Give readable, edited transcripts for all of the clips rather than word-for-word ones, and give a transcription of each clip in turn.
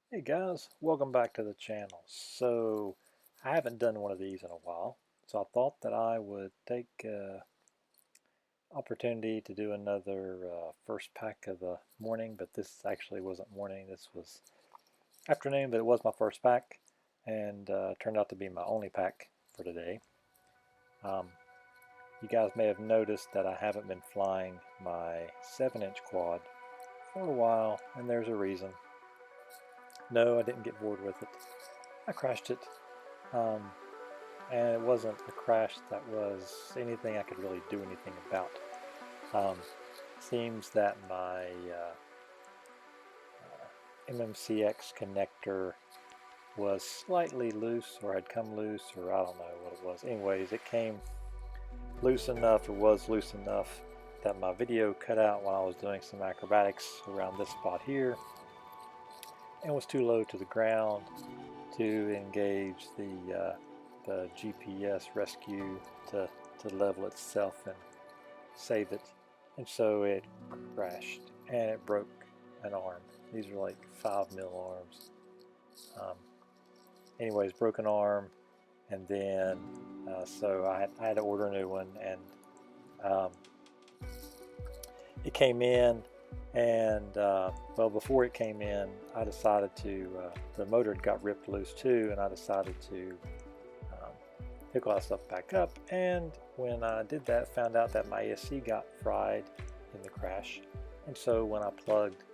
Hey guys, welcome back to the channel. So I haven't done one of these in a while, so I thought that I would take opportunity to do another first pack of the morning, but this actually wasn't morning, this was afternoon, but it was my first pack and turned out to be my only pack for today. You guys may have noticed that I haven't been flying my 7-inch quad for a while, and there's a reason. No, I didn't get bored with it. I crashed it. Um, and it wasn't a crash that was anything I could really do anything about. Seems that my MMCX connector was slightly loose, or had come loose, or I don't know what it was. Anyways, it came loose enough, or was loose enough, that my video cut out when I was doing some acrobatics around this spot here, and was too low to the ground to engage the GPS rescue to level itself and save it, and so it crashed and it broke an arm. These are like 5mm arms. Anyways, broke an arm, and then so I had to order a new one, and it came in, and well, before it came in, I decided to the motor got ripped loose too, and I decided to hook all that stuff back up. And when I did that, found out that my ESC got fried in the crash, and so when I plugged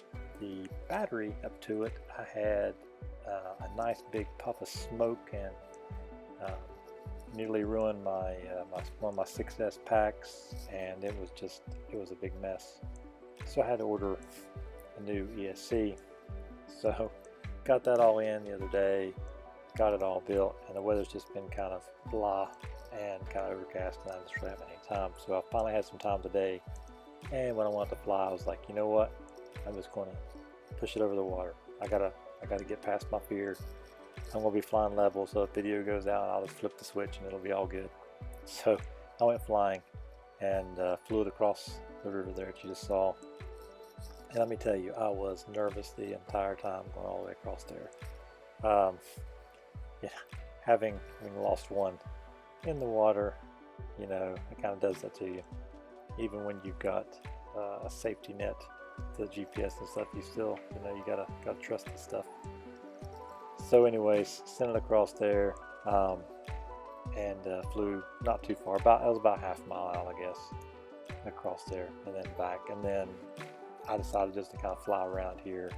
the battery up to it, I had a nice big puff of smoke, and nearly ruined my, one of my 6S packs, and it was a big mess. So I had to order a new ESC. So got that all in the other day, got it all built, and the weather's just been kind of blah and kind of overcast, and I just really haven't any time. So I finally had some time today, and when I wanted to fly, I was like, you know what? I'm just going to push it over the water. I gotta get past my fear. I'm going to be flying level, so if video goes out, I'll just flip the switch and it'll be all good. So I went flying and flew it across the river there that you just saw. And let me tell you, I was nervous the entire time going all the way across there. Yeah, having lost one in the water, you know, it kind of does that to you. Even when you've got a safety net, the GPS and stuff, you still, you know, you gotta trust the stuff. So anyways, sent it across there, and flew not too far, it was about half a mile out, I guess, across there and then back. And then I decided just to kind of fly around here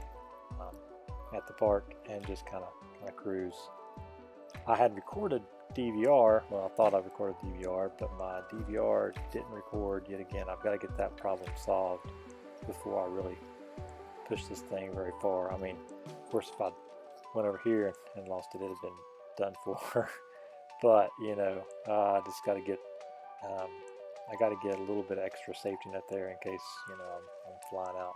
at the park and just kind of cruise. I had recorded DVR, well, I thought I recorded DVR, but my DVR didn't record yet again. I've got to get that problem solved before I really push this thing very far. I mean, of course, if I went over here and lost it, it'd have been done for. But you know, I just got to get I got to get a little bit of extra safety net there in case, you know, I'm flying out,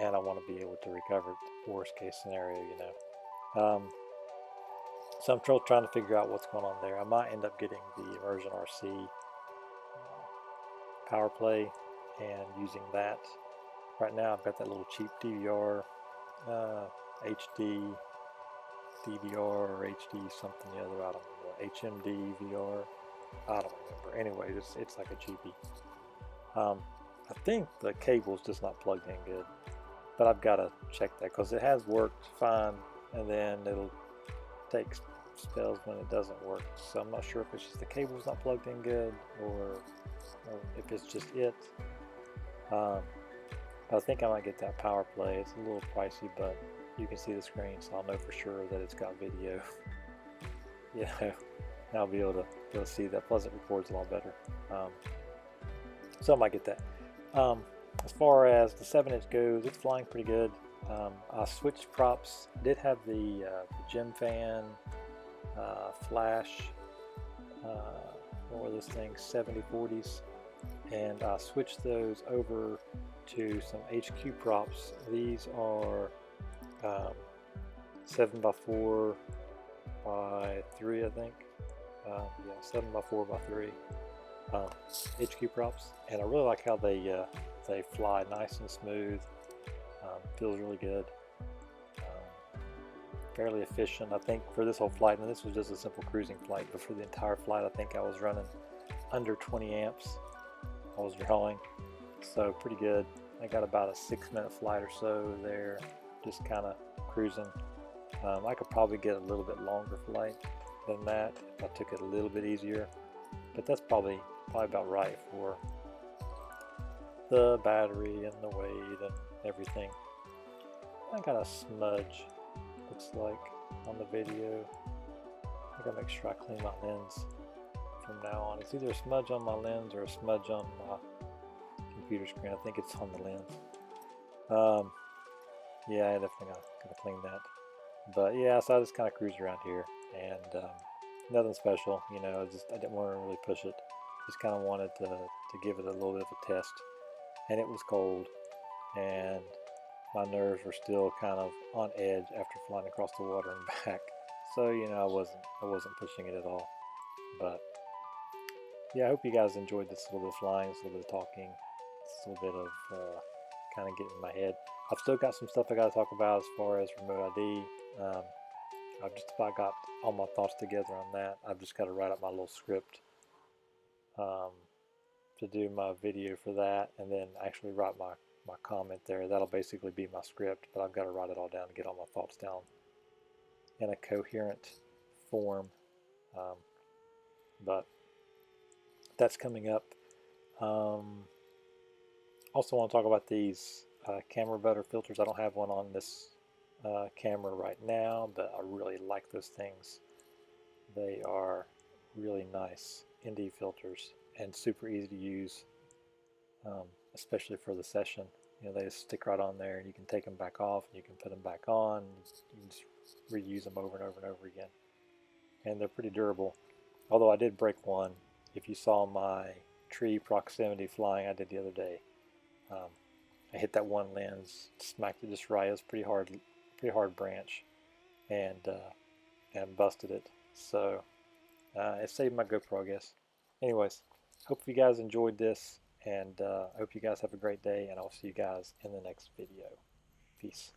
and I want to be able to recover it, worst case scenario, you know. So I'm still trying to figure out what's going on there. I might end up getting the ImmersionRC power play and using that. Right now I've got that little cheap DVR, HD DVR or HD something the other, I don't remember, HMD VR, I don't remember. Anyway, it's like a cheapie. I think the cable's just not plugged in good, but I've got to check that because it has worked fine, and then it'll take spells when it doesn't work. So I'm not sure if it's just the cable's not plugged in good, or if it's just it. I think I might get that power play. It's a little pricey, but you can see the screen, so I'll know for sure that it's got video. You know, I'll be able to see that. Plus it records a lot better. So I might get that. As far as the 7-inch goes, it's flying pretty good. I switched props. Did have the Gemfan flash, what were those things, 7040s, and I switched those over to some HQ props. These are 7x4 by 3, I think. Yeah, 7x4 by 3 HQ props, and I really like how they fly nice and smooth. Feels really good. fairly efficient. I think for this whole flight, and this was just a simple cruising flight, but for the entire flight I think I was running under 20 amps I was drawing, so pretty good. I got about a 6-minute flight or so there, just kind of cruising. I could probably get a little bit longer flight than that if I took it a little bit easier, but that's probably about right for the battery and the weight and everything. I got a smudge, looks like, on the video. I gotta make sure I clean my lens from now on. It's either a smudge on my lens or a smudge on my computer screen. I think it's on the lens. Yeah, I definitely gotta clean that. But yeah, so I just kind of cruised around here, and nothing special, you know. I didn't want to really push it. Just kind of wanted to give it a little bit of a test. And it was cold, and my nerves were still kind of on edge after flying across the water and back. So you know, I wasn't pushing it at all. But yeah, I hope you guys enjoyed this little bit of flying, this little bit of talking, this little bit of kind of getting in my head. I've still got some stuff I got to talk about as far as remote ID. I've just about got all my thoughts together on that. I've just got to write up my little script to do my video for that, and then actually write my comment there. That'll basically be my script, but I've got to write it all down and get all my thoughts down in a coherent form. But that's coming up. Also want to talk about these camera butter filters. I don't have one on this camera right now, but I really like those things. They are really nice ND filters and super easy to use, especially for the session. You know, they just stick right on there, and you can take them back off, and you can put them back on. You can just reuse them over and over and over again, and they're pretty durable. Although I did break one. If you saw my tree proximity flying I did the other day, I hit that one lens, smacked it just right. It was pretty hard branch, and busted it. So it saved my GoPro, I guess. Anyways, hope you guys enjoyed this, and I hope you guys have a great day, and I'll see you guys in the next video. Peace.